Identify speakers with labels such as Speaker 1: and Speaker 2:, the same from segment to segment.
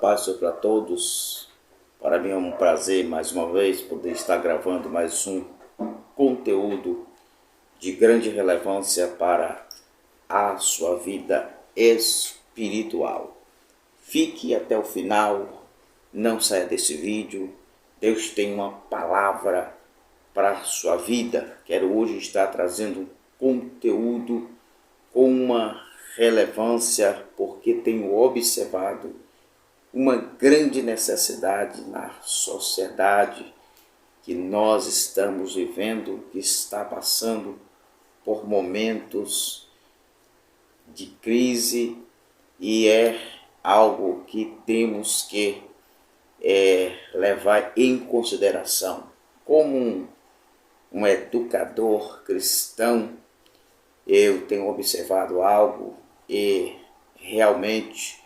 Speaker 1: paz sobre a todos. Para mim é um prazer mais uma vez poder estar gravando mais um conteúdo de grande relevância para a sua vida espiritual. Fique até o final, não saia desse vídeo. Deus tem uma palavra para a sua vida. Quero hoje estar trazendo um conteúdo com uma relevância, porque tenho observado uma grande necessidade na sociedade que nós estamos vivendo, que está passando por momentos de crise, e é algo que temos que levar em consideração. Como um educador cristão, eu tenho observado algo e realmente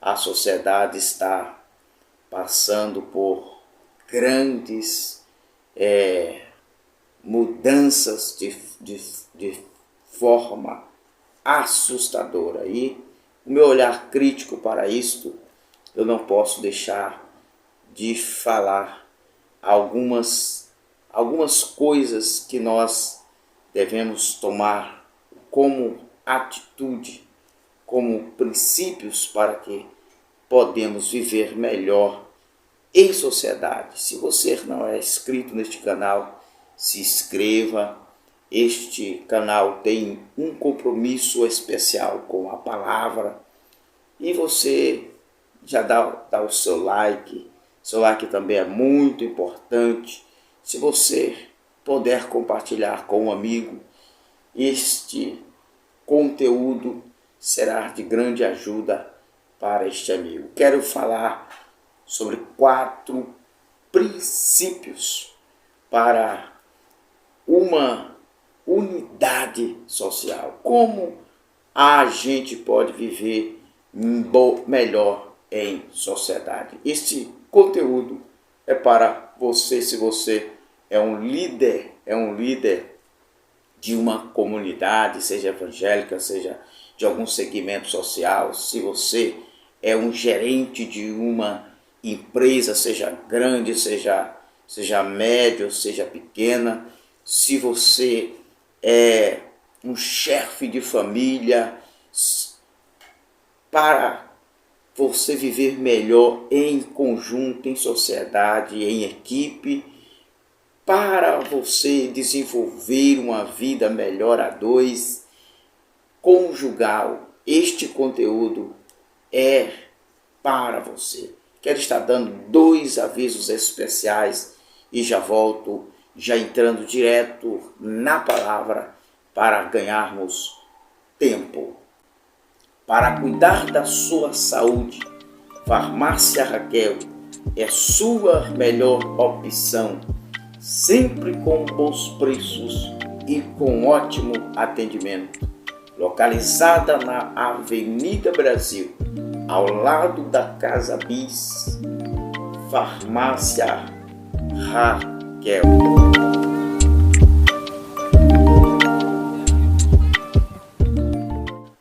Speaker 1: a sociedade está passando por grandes mudanças de forma assustadora. E o meu olhar crítico para isto, eu não posso deixar de falar algumas coisas que nós devemos tomar como atitude, como princípios para que podemos viver melhor em sociedade. Se você não é inscrito neste canal, se inscreva. Este canal tem um compromisso especial com a palavra, e você já dá o seu like. Seu like também é muito importante. Se você puder compartilhar com um amigo, este conteúdo será de grande ajuda para este amigo. Quero falar sobre 4 princípios para uma unidade social. Como a gente pode viver melhor em sociedade. Este conteúdo é para você, se você é um líder de uma comunidade, seja evangélica, seja de algum segmento social, se você é um gerente de uma empresa, seja grande, seja médio, seja pequena, se você é um chefe de família, para você viver melhor em conjunto, em sociedade, em equipe, para você desenvolver uma vida melhor a dois, conjugal. Este conteúdo é para você. Quero estar dando 2 avisos especiais e já volto, já entrando direto na palavra para ganharmos tempo. Para cuidar da sua saúde, Farmácia Raquel é sua melhor opção, sempre com bons preços e com ótimo atendimento. Localizada na Avenida Brasil, ao lado da Casa Bis, Farmácia Raquel.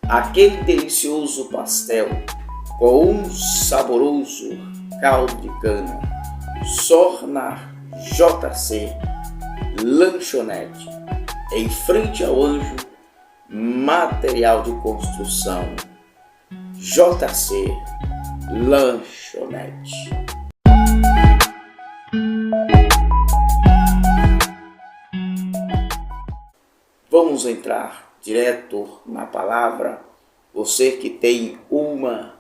Speaker 1: Aquele delicioso pastel com um saboroso caldo de cana, só na JC Lanchonete, em frente ao Anjo Material de Construção. JC Lanchonete. Vamos entrar direto na palavra. Você que tem uma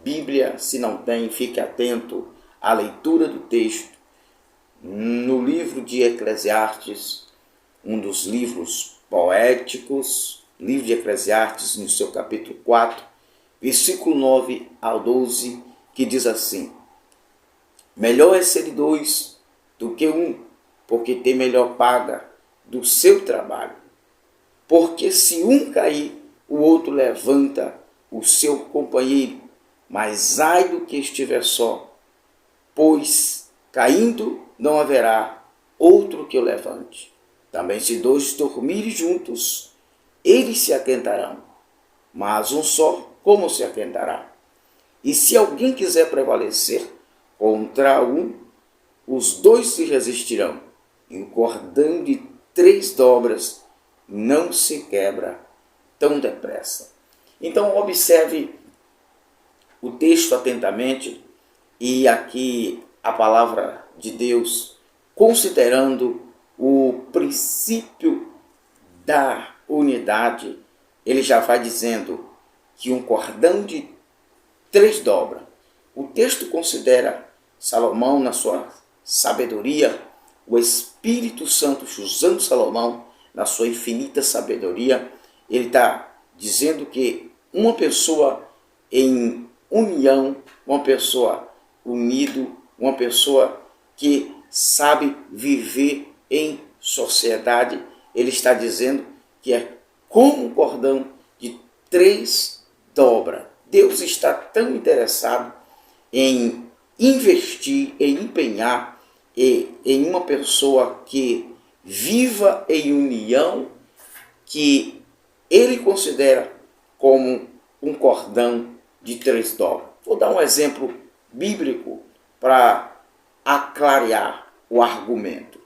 Speaker 1: Bíblia, se não tem, fique atento à leitura do texto. No livro de Eclesiastes, um dos livros poéticos, livro de Eclesiastes, no seu capítulo 4, versículo 9 ao 12, que diz assim: melhor é ser 2 do que 1, porque tem melhor paga do seu trabalho. Porque se um cair, o outro levanta o seu companheiro, mas ai do que estiver só, pois caindo não haverá outro que o levante. Também se 2 dormirem juntos, eles se aquentarão, mas um só como se aquentará? E se alguém quiser prevalecer contra um, os dois se resistirão. E o cordão de 3 dobras não se quebra tão depressa. Então observe o texto atentamente e aqui a palavra de Deus, considerando o princípio da unidade, ele já vai dizendo que um cordão de 3 dobras. O texto considera Salomão, na sua sabedoria, o Espírito Santo usando Salomão, na sua infinita sabedoria, ele está dizendo que uma pessoa em união, uma pessoa unido, uma pessoa que sabe viver em sociedade, ele está dizendo que é como um cordão de 3 dobras. Deus está tão interessado em investir, em empenhar em uma pessoa que viva em união, que ele considera como um cordão de 3 dobras. Vou dar um exemplo bíblico para aclarear o argumento.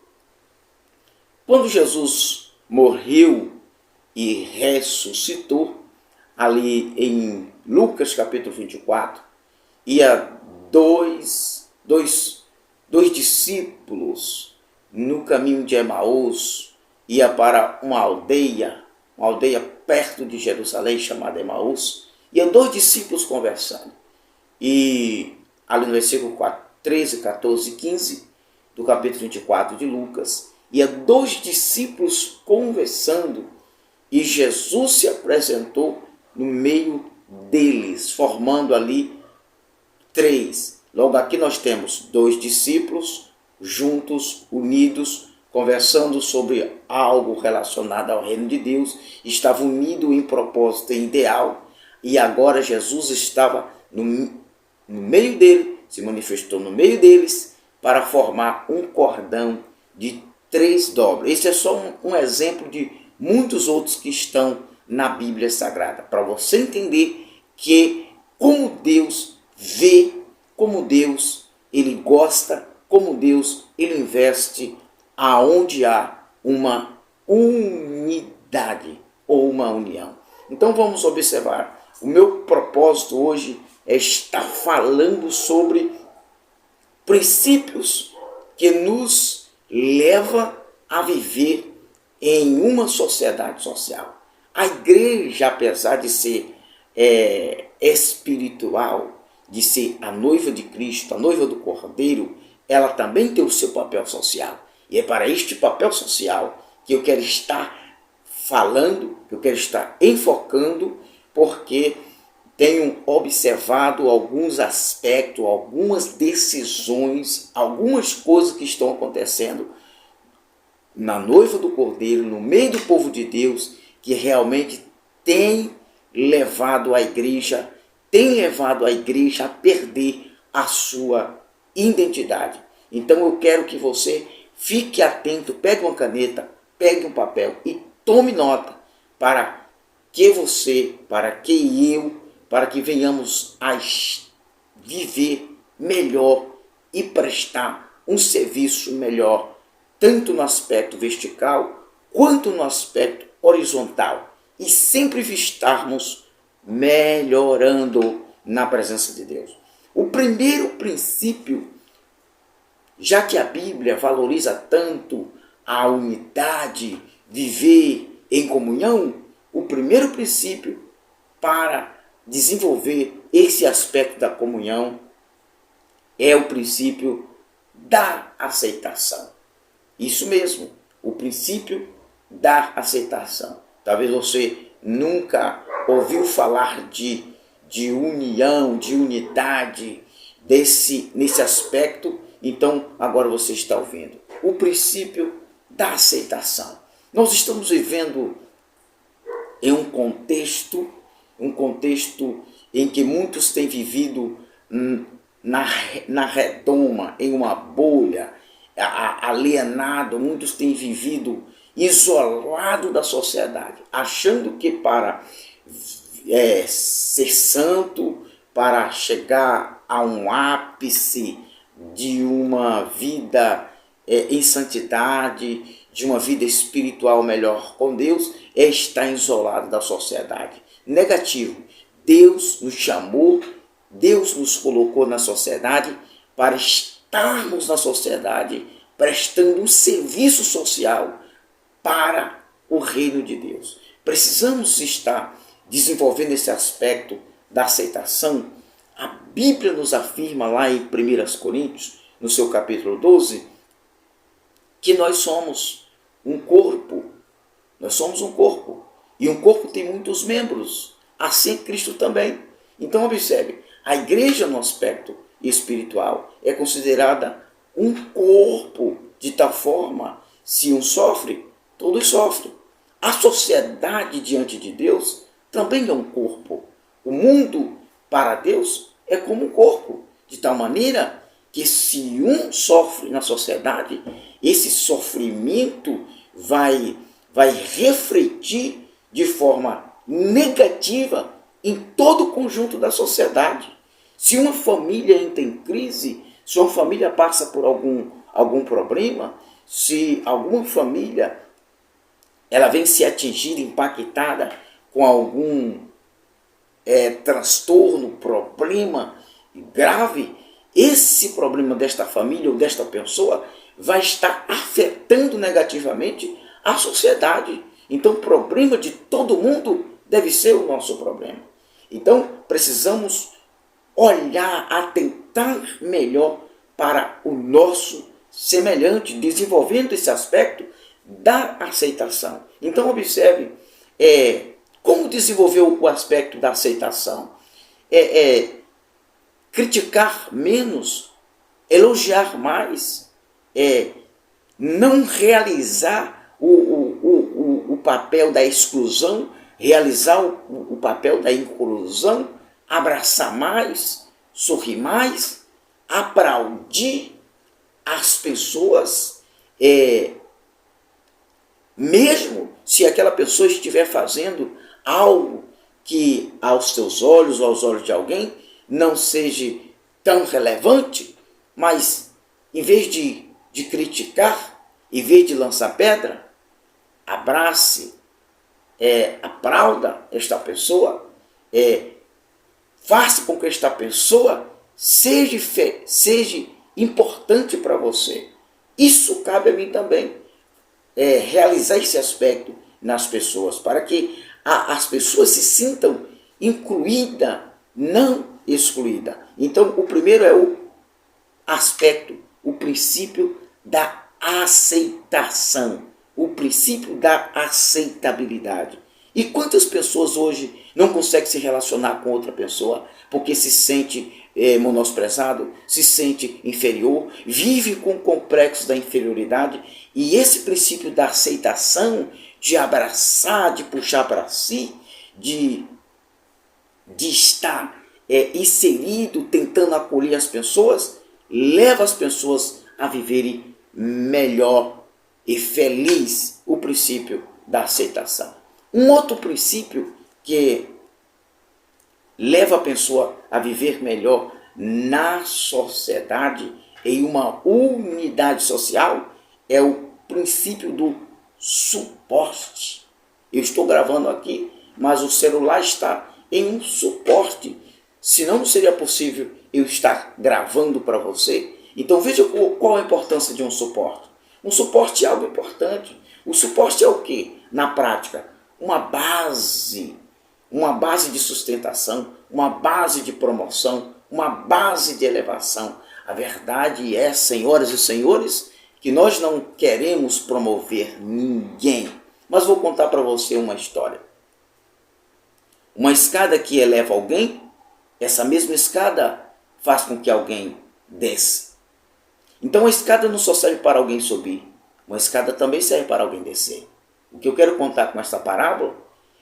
Speaker 1: Quando Jesus morreu e ressuscitou, ali em Lucas capítulo 24, ia dois discípulos no caminho de Emaús, ia para uma aldeia perto de Jerusalém chamada Emaús, iam 2 discípulos conversando. E ali no versículo 13, 14 e 15 do capítulo 24 de Lucas, ia 2 discípulos conversando e Jesus se apresentou no meio deles, formando ali 3. Logo aqui nós temos 2 discípulos juntos, unidos, conversando sobre algo relacionado ao reino de Deus, estavam unidos em propósito e ideal, e agora Jesus estava no meio dele, se manifestou no meio deles, para formar um cordão de 3 dobras. Esse é só um exemplo de muitos outros que estão na Bíblia Sagrada, para você entender que como Deus vê, como Deus ele gosta, como Deus ele investe aonde há uma unidade ou uma união. Então vamos observar. O meu propósito hoje é estar falando sobre princípios que nos leva a viver em uma sociedade social. A igreja, apesar de ser espiritual, de ser a noiva de Cristo, a noiva do Cordeiro, ela também tem o seu papel social. E é para este papel social que eu quero estar falando, que eu quero estar enfocando, porque tenho observado alguns aspectos, algumas decisões, algumas coisas que estão acontecendo na noiva do Cordeiro, no meio do povo de Deus, que realmente tem levado a igreja a perder a sua identidade. Então eu quero que você fique atento, pegue uma caneta, pegue um papel e tome nota para que você, para que eu, para que venhamos a viver melhor e prestar um serviço melhor, tanto no aspecto vertical quanto no aspecto horizontal, e sempre estarmos melhorando na presença de Deus. O primeiro princípio, já que a Bíblia valoriza tanto a unidade, viver em comunhão, o primeiro princípio para desenvolver esse aspecto da comunhão é o princípio da aceitação. Isso mesmo, o princípio da aceitação. Talvez você nunca ouviu falar de união, de unidade, nesse aspecto, então agora você está ouvindo. O princípio da aceitação. Nós estamos vivendo em um contexto em que muitos têm vivido na redoma, em uma bolha, alienado, muitos têm vivido isolado da sociedade, achando que para ser santo, para chegar a um ápice de uma vida em santidade, de uma vida espiritual melhor com Deus, é estar isolado da sociedade. Negativo. Deus nos chamou, Deus nos colocou na sociedade para estarmos na sociedade prestando um serviço social para o reino de Deus. Precisamos estar desenvolvendo esse aspecto da aceitação. A Bíblia nos afirma lá em 1 Coríntios, no seu capítulo 12, que nós somos um corpo. Nós somos um corpo. E um corpo tem muitos membros. Assim Cristo também. Então observe, a igreja no aspecto espiritual é considerada um corpo, de tal forma, se um sofre, todos sofrem. A sociedade diante de Deus também é um corpo. O mundo para Deus é como um corpo, de tal maneira que se um sofre na sociedade, esse sofrimento vai refletir de forma negativa em todo o conjunto da sociedade. Se uma família entra em crise, se uma família passa por algum problema, se alguma família ela vem se atingir, impactada com algum transtorno, problema grave, esse problema desta família ou desta pessoa vai estar afetando negativamente a sociedade. Então, o problema de todo mundo deve ser o nosso problema. Então, precisamos olhar, atentar melhor para o nosso semelhante, desenvolvendo esse aspecto da aceitação. Então, observe como desenvolver o aspecto da aceitação. Criticar menos, elogiar mais, não realizar o papel da exclusão, realizar o papel da inclusão, abraçar mais, sorrir mais, aplaudir as pessoas, mesmo se aquela pessoa estiver fazendo algo que aos teus olhos ou aos olhos de alguém não seja tão relevante, mas em vez de criticar, em vez de lançar pedra, abrace, aplauda esta pessoa, faça com que esta pessoa seja importante para você. Isso cabe a mim também, realizar esse aspecto nas pessoas, para que as pessoas se sintam incluídas, não excluídas. Então, o primeiro é o aspecto, o princípio da aceitação, o princípio da aceitabilidade. E quantas pessoas hoje não conseguem se relacionar com outra pessoa porque se sente menosprezado, se sente inferior, vive com o complexo da inferioridade, e esse princípio da aceitação, de abraçar, de puxar para si, de estar inserido, tentando acolher as pessoas, leva as pessoas a viverem melhor e feliz, o princípio da aceitação. Um outro princípio que leva a pessoa a viver melhor na sociedade, em uma unidade social, é o princípio do suporte. Eu estou gravando aqui, mas o celular está em um suporte. Senão não seria possível eu estar gravando para você. Então veja qual a importância de um suporte. Um suporte é algo importante. O suporte é o quê? Na prática, uma base de sustentação, uma base de promoção, uma base de elevação. A verdade é, senhoras e senhores, que nós não queremos promover ninguém. Mas vou contar para você uma história. Uma escada que eleva alguém, essa mesma escada faz com que alguém desça. Então a escada não só serve para alguém subir, uma escada também serve para alguém descer. O que eu quero contar com esta parábola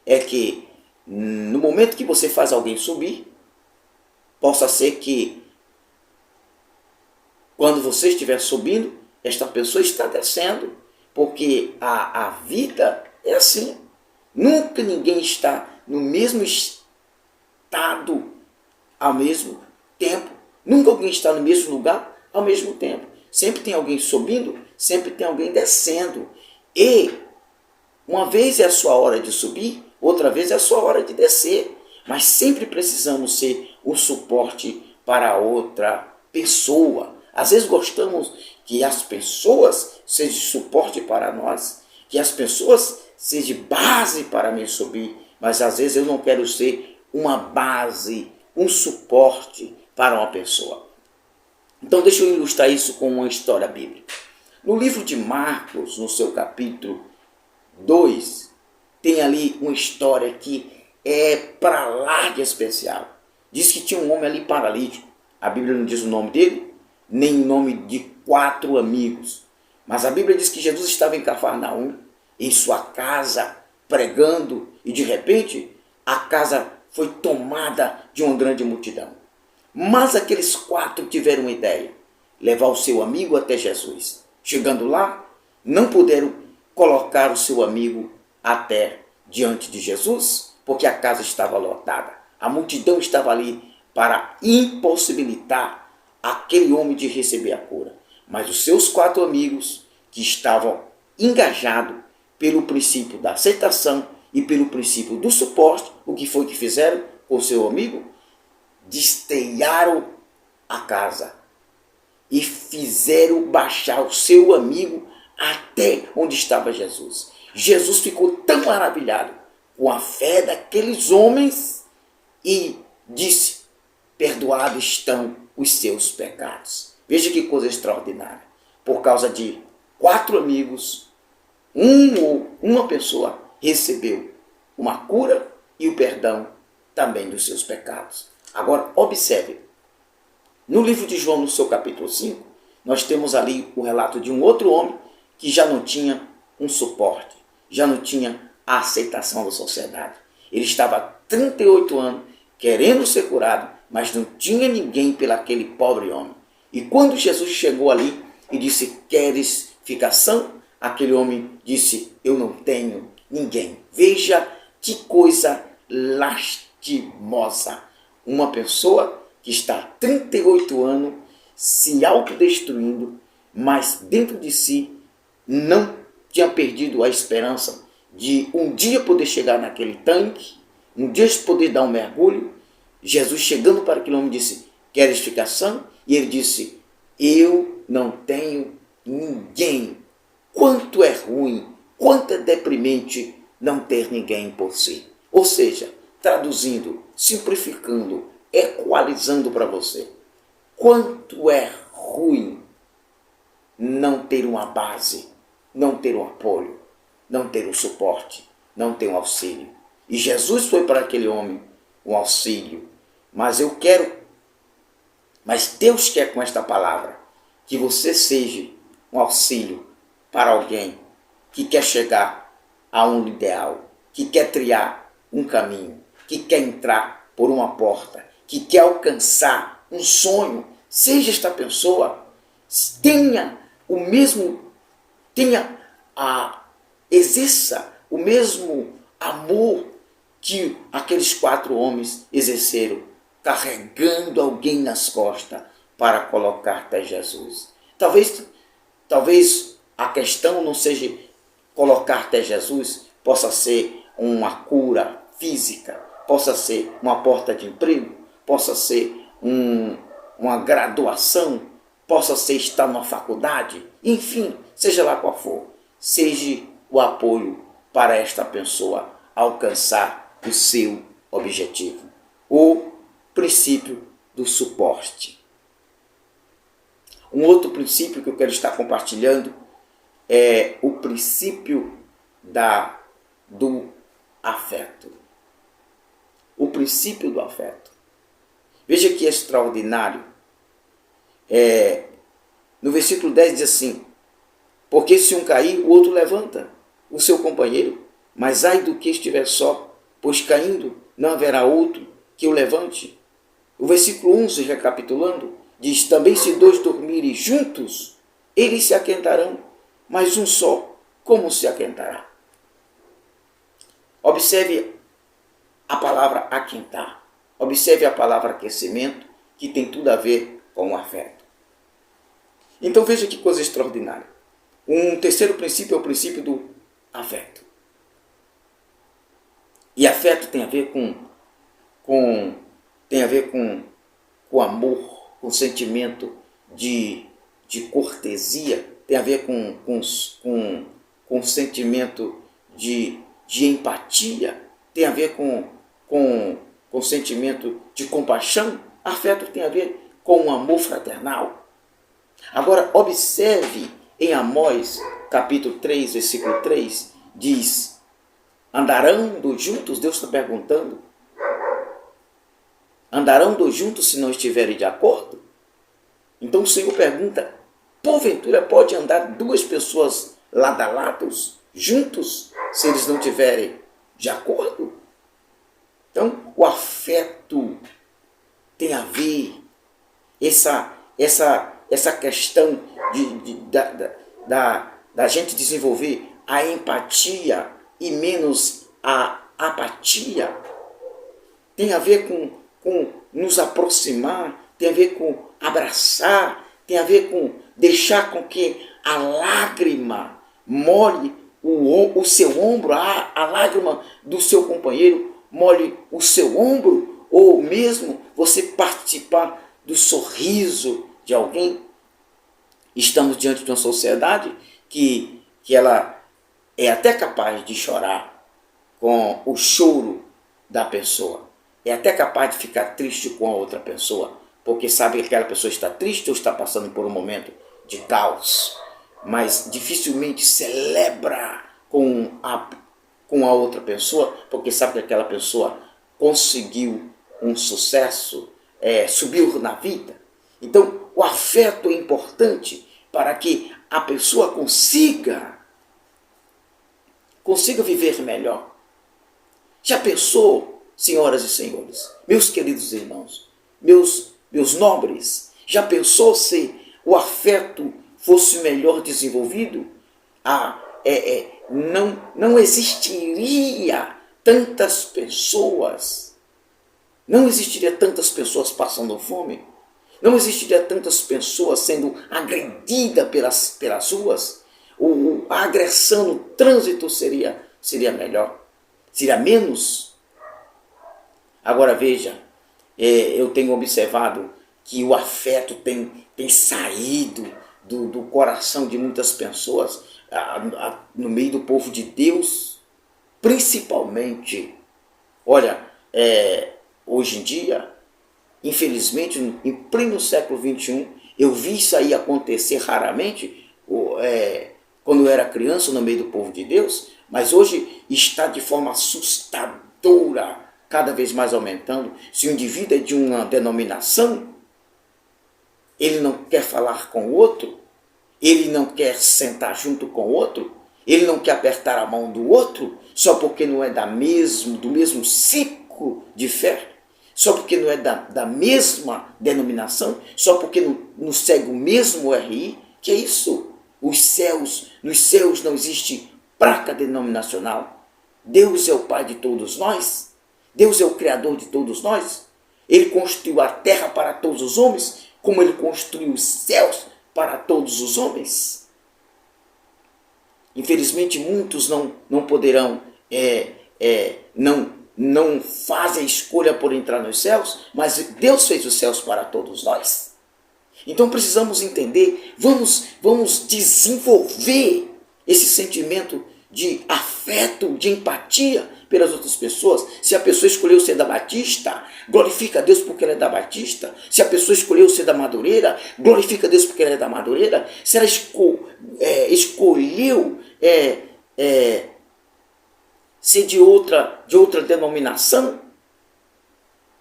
Speaker 1: é que no momento que você faz alguém subir, possa ser que quando você estiver subindo, esta pessoa está descendo, porque a vida é assim. Nunca ninguém está no mesmo estado ao mesmo tempo. Nunca alguém está no mesmo lugar ao mesmo tempo. Sempre tem alguém subindo, sempre tem alguém descendo. E uma vez é a sua hora de subir, outra vez é a sua hora de descer. Mas sempre precisamos ser o suporte para outra pessoa. Às vezes gostamos que as pessoas sejam suporte para nós, que as pessoas sejam base para me subir, mas às vezes eu não quero ser uma base, um suporte para uma pessoa. Então deixa eu ilustrar isso com uma história bíblica. No livro de Marcos, no seu capítulo 2, tem ali uma história que é para lá de especial. Diz que tinha um homem ali paralítico. A Bíblia não diz o nome dele, nem o nome de 4 amigos. Mas a Bíblia diz que Jesus estava em Cafarnaum, em sua casa, pregando, e de repente a casa foi tomada de uma grande multidão. Mas aqueles 4 tiveram uma ideia: levar o seu amigo até Jesus. Chegando lá, não puderam colocar o seu amigo até diante de Jesus, porque a casa estava lotada. A multidão estava ali para impossibilitar aquele homem de receber a cura. Mas os seus 4 amigos, que estavam engajados pelo princípio da aceitação e pelo princípio do suporte, o que foi que fizeram com o seu amigo? Destelharam a casa e fizeram baixar o seu amigo até onde estava Jesus. Jesus ficou tão maravilhado com a fé daqueles homens e disse: perdoados estão os seus pecados. Veja que coisa extraordinária. Por causa de 4 amigos, uma pessoa recebeu uma cura e o perdão também dos seus pecados. Agora observe, no livro de João, no seu capítulo 5, nós temos ali o relato de um outro homem que já não tinha um suporte, já não tinha a aceitação da sociedade. Ele estava há 38 anos querendo ser curado, mas não tinha ninguém pelaquele pobre homem. E quando Jesus chegou ali e disse: queres ficar são? Aquele homem disse: eu não tenho ninguém. Veja que coisa lastimosa. Uma pessoa que está há 38 anos se autodestruindo, mas dentro de si não tinha perdido a esperança de um dia poder chegar naquele tanque, um dia poder dar um mergulho. Jesus, chegando para aquele homem, disse: queres ficar são? E ele disse: eu não tenho ninguém. Quanto é ruim, quanto é deprimente não ter ninguém por si. Ou seja, traduzindo, simplificando, equalizando para você, quanto é ruim não ter uma base, não ter um apoio, não ter um suporte, não ter um auxílio. E Jesus foi para aquele homem um auxílio. Mas Deus quer com esta palavra que você seja um auxílio para alguém que quer chegar a um ideal, que quer trilhar um caminho, que quer entrar por uma porta, que quer alcançar um sonho. Seja esta pessoa, exerça o mesmo amor que aqueles 4 homens exerceram, carregando alguém nas costas para colocar até Jesus. Talvez a questão não seja colocar até Jesus, possa ser uma cura física, possa ser uma porta de emprego, possa ser uma graduação, possa ser estar numa faculdade, enfim, seja lá qual for, seja o apoio para esta pessoa alcançar o seu objetivo. O princípio do suporte. Um outro princípio que eu quero estar compartilhando é o princípio do afeto. O princípio do afeto. Veja que extraordinário. No versículo 10 diz assim: porque se um cair, o outro levanta o seu companheiro, mas ai do que estiver só, pois caindo não haverá outro que o levante. O versículo 11, recapitulando, diz: também se 2 dormirem juntos, eles se aquentarão, mas um só, como se aquentará? Observe a palavra aquentar. Observe a palavra aquecimento, que tem tudo a ver com o afeto. Então veja que coisa extraordinária. Um terceiro princípio é o princípio do afeto. E afeto tem a ver com amor, com sentimento de cortesia, tem a ver com sentimento de empatia, tem a ver com sentimento de compaixão. Afeto tem a ver com o amor fraternal. Agora, observe em Amós, capítulo 3, versículo 3, diz: andarão dois juntos? Deus está perguntando. Andarão dois juntos se não estiverem de acordo? Então o Senhor pergunta: porventura pode andar duas pessoas lado a lado, juntos, se eles não estiverem de acordo? Então o afeto tem a ver, essa questão da gente desenvolver a empatia e menos a apatia, tem a ver com nos aproximar, tem a ver com abraçar, tem a ver com deixar com que a lágrima molhe o seu ombro, a lágrima do seu companheiro molhe o seu ombro, ou mesmo você participar do sorriso de alguém. Estamos diante de uma sociedade que ela é até capaz de chorar com o choro da pessoa. É até capaz de ficar triste com a outra pessoa, porque sabe que aquela pessoa está triste ou está passando por um momento de caos. Mas dificilmente celebra com a outra pessoa, porque sabe que aquela pessoa conseguiu um sucesso, subiu na vida. Então, o afeto é importante para que a pessoa consiga viver melhor. Já pensou, senhoras e senhores, meus queridos irmãos, meus nobres, já pensou se o afeto fosse melhor desenvolvido? Não existiria tantas pessoas, passando fome, não existiria tantas pessoas sendo agredidas pelas ruas. A agressão no trânsito seria melhor, seria menos. Agora veja, eu tenho observado que o afeto tem saído do coração de muitas pessoas, no meio do povo de Deus, principalmente. Olha, hoje em dia, infelizmente, em pleno século XXI, eu vi isso aí acontecer raramente, quando eu era criança no meio do povo de Deus, mas hoje está de forma assustadora, cada vez mais aumentando. Se o indivíduo é de uma denominação, ele não quer falar com o outro, ele não quer sentar junto com o outro, ele não quer apertar a mão do outro, só porque não é do mesmo ciclo de fé, só porque não é da mesma denominação, só porque não segue o mesmo RI. Que é isso? Nos céus não existe placa denominacional. Deus é o Pai de todos nós. Deus é o Criador de todos nós. Ele construiu a terra para todos os homens, como Ele construiu os céus para todos os homens. Infelizmente, muitos não poderão, não fazem a escolha por entrar nos céus, mas Deus fez os céus para todos nós. Então precisamos entender, vamos desenvolver esse sentimento de afeto, de empatia pelas outras pessoas. Se a pessoa escolheu ser da Batista, glorifica a Deus porque ela é da Batista. Se a pessoa escolheu ser da Madureira, glorifica a Deus porque ela é da Madureira. Se ela escolheu ser de outra denominação,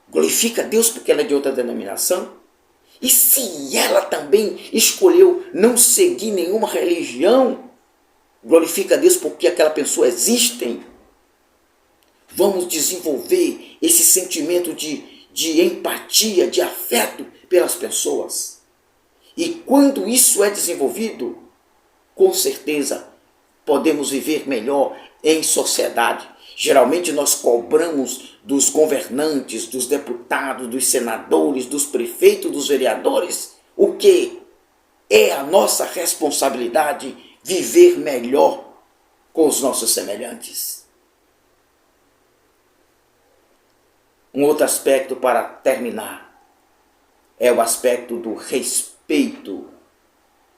Speaker 1: glorifica a Deus porque ela é de outra denominação. E se ela também escolheu não seguir nenhuma religião, glorifica a Deus porque aquela pessoa existe. Vamos desenvolver esse sentimento de empatia, de afeto pelas pessoas. E quando isso é desenvolvido, com certeza podemos viver melhor em sociedade. Geralmente nós cobramos dos governantes, dos deputados, dos senadores, dos prefeitos, dos vereadores, o que é a nossa responsabilidade viver melhor com os nossos semelhantes. Um outro aspecto para terminar é o aspecto do respeito.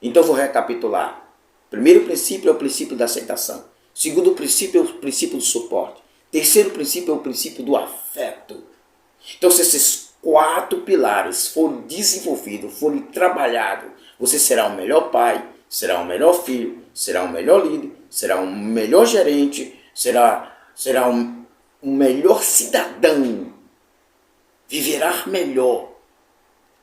Speaker 1: Então vou recapitular. Primeiro princípio é o princípio da aceitação. Segundo princípio é o princípio do suporte. Terceiro princípio é o princípio do afeto. Então se esses 4 pilares forem desenvolvidos, forem trabalhados, você será um melhor pai, será um melhor filho, será um melhor líder, será um melhor gerente, será um melhor cidadão, viverá melhor,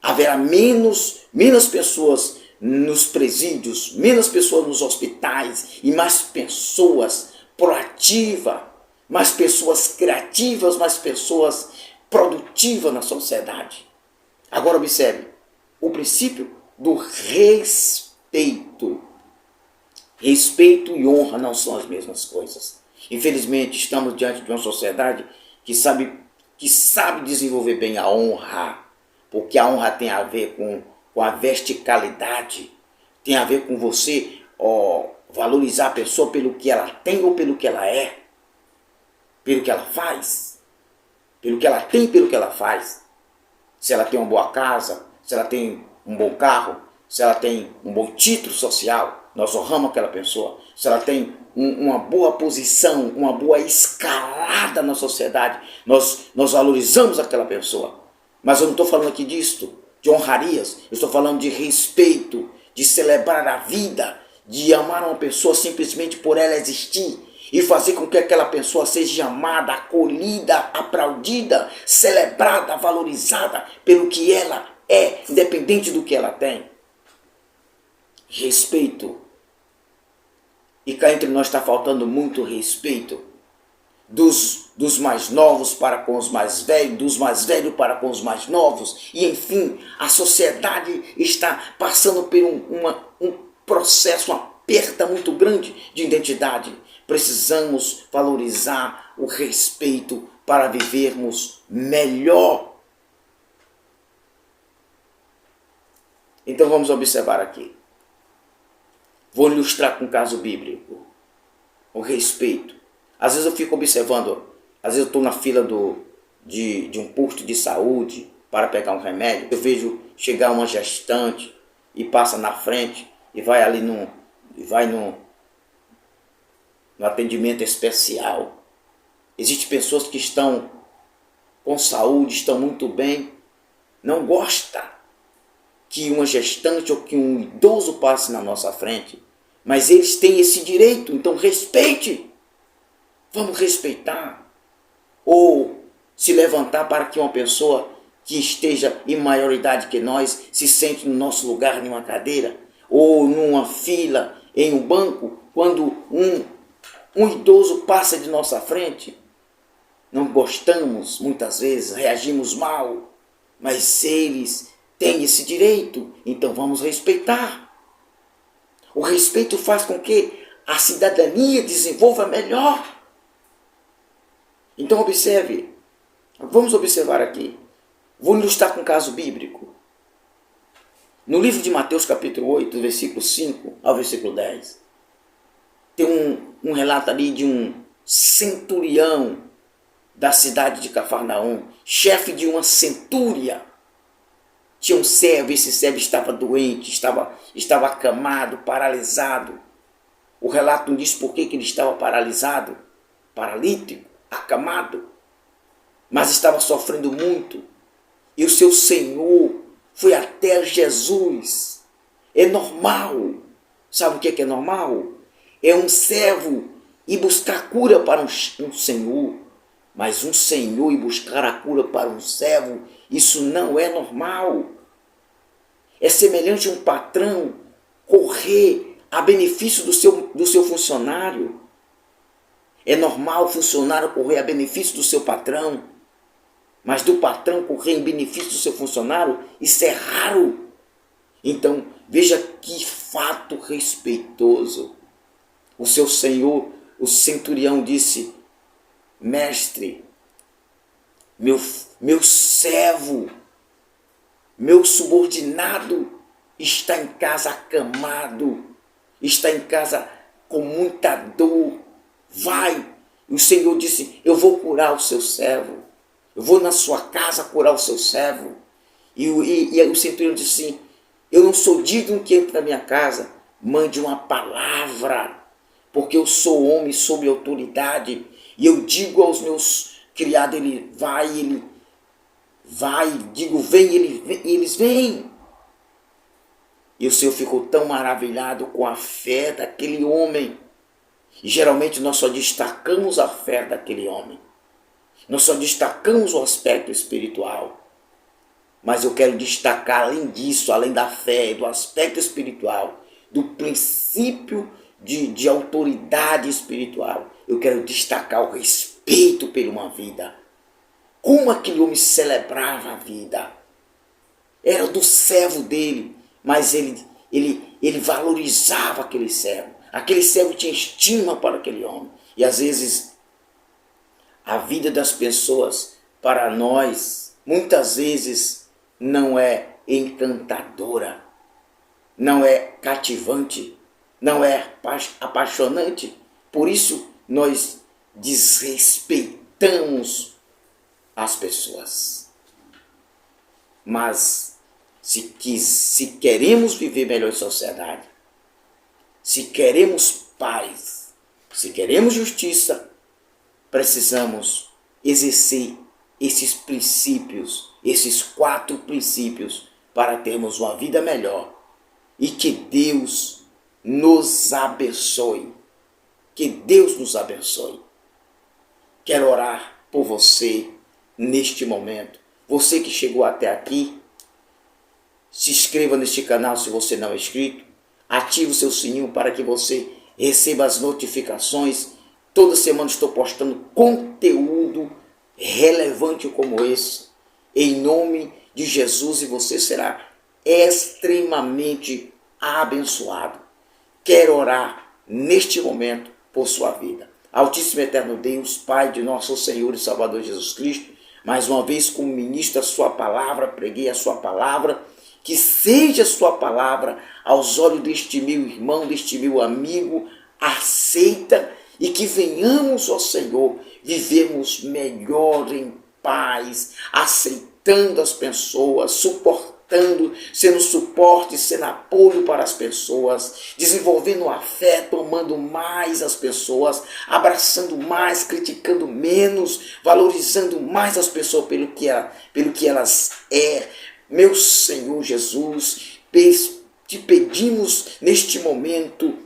Speaker 1: haverá menos pessoas nos presídios, menos pessoas nos hospitais e mais pessoas proativas, mais pessoas criativas, mais pessoas produtivas na sociedade. Agora observe o princípio do respeito. Respeito e honra não são as mesmas coisas. Infelizmente, estamos diante de uma sociedade que sabe desenvolver bem a honra, porque a honra tem a ver com a verticalidade, tem a ver com você valorizar a pessoa pelo que ela tem ou pelo que ela é, pelo que ela faz, pelo que ela tem, pelo que ela faz. Se ela tem uma boa casa, se ela tem um bom carro, se ela tem um bom título social, nós honramos aquela pessoa. Se ela tem uma boa posição, uma boa escalada na sociedade, nós valorizamos aquela pessoa. Mas eu não estou falando aqui disto, de honrarias, eu estou falando de respeito, de celebrar a vida, de amar uma pessoa simplesmente por ela existir e fazer com que aquela pessoa seja amada, acolhida, aplaudida, celebrada, valorizada pelo que ela é, independente do que ela tem. Respeito. E cá entre nós está faltando muito respeito. Dos mais novos para com os mais velhos, dos mais velhos para com os mais novos. E enfim, a sociedade está passando por um processo, uma perda muito grande de identidade. Precisamos valorizar o respeito para vivermos melhor. Então vamos observar aqui. Vou ilustrar com um caso bíblico. O respeito. Às vezes eu fico observando, às vezes eu estou na fila de um posto de saúde para pegar um remédio. Eu vejo chegar uma gestante e passa na frente e vai ali no atendimento especial. Existem pessoas que estão com saúde, estão muito bem, não gostam que uma gestante ou que um idoso passe na nossa frente, mas eles têm esse direito, então respeite. Vamos respeitar. Ou se levantar para que uma pessoa que esteja em maioridade que nós se sente no nosso lugar, em uma cadeira, ou numa fila, em um banco, quando um idoso passa de nossa frente. Não gostamos, muitas vezes, reagimos mal, mas eles têm esse direito, então vamos respeitar. O respeito faz com que a cidadania desenvolva melhor. Então observe, vamos observar aqui. Vou ilustrar com um caso bíblico. No livro de Mateus capítulo 8, versículo 5 ao versículo 10, tem um relato ali de um centurião da cidade de Cafarnaum, chefe de uma centúria. Tinha um servo, esse servo estava doente, estava acamado, paralisado. O relato não diz por que ele estava paralisado, paralítico, acamado, mas estava sofrendo muito. E o seu Senhor foi até Jesus. É normal. Sabe o que é normal? É um servo ir buscar cura para um Senhor. Mas um Senhor ir buscar a cura para um servo, isso não é normal. É semelhante a um patrão correr a benefício do seu funcionário. É normal o funcionário correr a benefício do seu patrão, mas do patrão correr em benefício do seu funcionário, isso é raro. Então, veja que fato respeitoso. O seu Senhor, o centurião, disse: mestre, meu servo, meu subordinado está em casa acamado, está em casa com muita dor. Vai. E o Senhor disse, eu vou curar o seu servo. Eu vou na sua casa curar o seu servo. E o centurião disse assim, eu não sou digno que entre na minha casa. Mande uma palavra, porque eu sou homem sob autoridade. E eu digo aos meus criados, ele vai, digo, vem, eles vêm. E o Senhor ficou tão maravilhado com a fé daquele homem. E geralmente nós só destacamos a fé daquele homem. Nós só destacamos o aspecto espiritual. Mas eu quero destacar, além disso, além da fé, do aspecto espiritual, do princípio de autoridade espiritual, eu quero destacar o respeito por uma vida. Como aquele homem celebrava a vida. Era do servo dele, mas ele valorizava aquele servo. Aquele servo tinha estima para aquele homem. E às vezes, a vida das pessoas, para nós, muitas vezes, não é encantadora, não é cativante, não é apaixonante. Por isso, nós desrespeitamos as pessoas. Mas, se queremos viver melhor em sociedade, se queremos paz, se queremos justiça, precisamos exercer esses princípios, esses 4 princípios, para termos uma vida melhor. E que Deus nos abençoe. Que Deus nos abençoe. Quero orar por você neste momento. Você que chegou até aqui, se inscreva neste canal se você não é inscrito. Ative o seu sininho para que você receba as notificações. Toda semana estou postando conteúdo relevante como esse. Em nome de Jesus, e você será extremamente abençoado. Quero orar neste momento por sua vida. Altíssimo eterno Deus, Pai de nosso Senhor e Salvador Jesus Cristo, mais uma vez como ministro a sua palavra, preguei a sua palavra, que seja a sua palavra aos olhos deste meu irmão, deste meu amigo, aceita, e que venhamos, ó Senhor, vivermos melhor em paz, aceitando as pessoas, suportando, sendo suporte, sendo apoio para as pessoas, desenvolvendo a fé, tomando mais as pessoas, abraçando mais, criticando menos, valorizando mais as pessoas pelo que elas é. Meu Senhor Jesus, te pedimos neste momento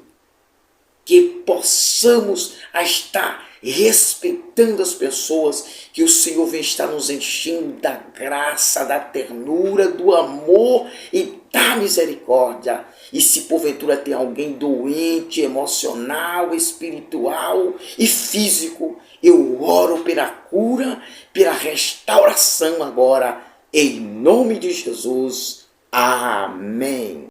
Speaker 1: que possamos estar respeitando as pessoas, que o Senhor vem estar nos enchendo da graça, da ternura, do amor e da misericórdia. E se porventura tem alguém doente, emocional, espiritual e físico, eu oro pela cura, pela restauração agora, em nome de Jesus. Amém.